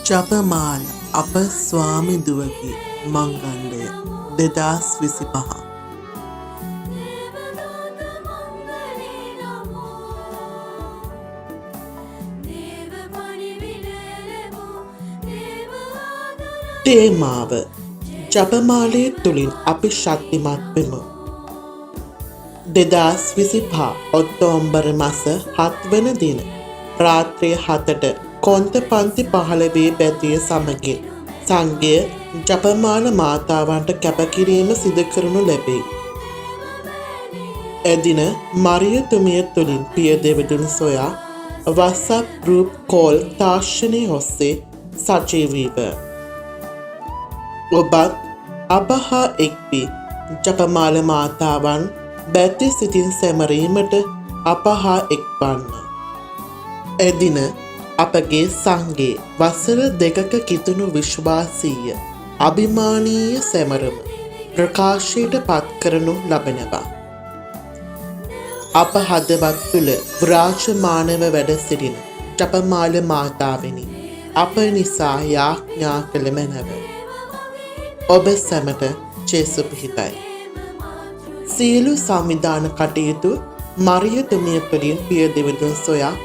ජපමාල අප ස්වාමි දුවගේ මංගල්‍යය 2025. තේමාව ජපමාලය තුළින් අපි ශක්තිමත් වෙමු. 2025 ඔක්තෝබර් මාස 7 වන දින රාත්‍රිය 7ට කොන්තපන්ති 15 බැතිය සමගින් සංඝය ජපමාල මාතාවන්ට කැපකිරීම සිදු කරනු ලැබේ. එදින මරියතුමිය තුළින් පියදෙවතුන් සොයා WhatsApp group call තාක්ෂණය ඔස්සේ සජීවීව ඔබත් අප හා එක්වී ජපමාල මාතාවන් බැති සිතින් සැමරීමට අප හා එක්වන්න. එදින අපගේ සංඝයේ වසර 2ක කිතුණු විශ්වාසීය අභිමානීය සැමරුම ප්‍රකාශයට පත් කරනු ලබනවා. අප හදවත් තුළ විරාජමානව වැඩ සිටින ජපමාල මාතාවෙනි, අප නිසා යාඥා කළ මැනව. ඔබ සැමට ජේසු පිහිටයි. සියලු සංවිධාන කටයුතු මරියතුමිය තුළින් පියදෙවතුන් සොයා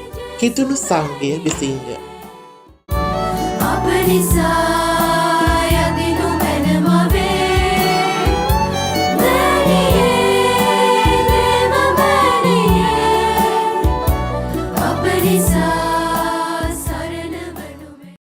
කිතුණු සංඝය විසින්ය.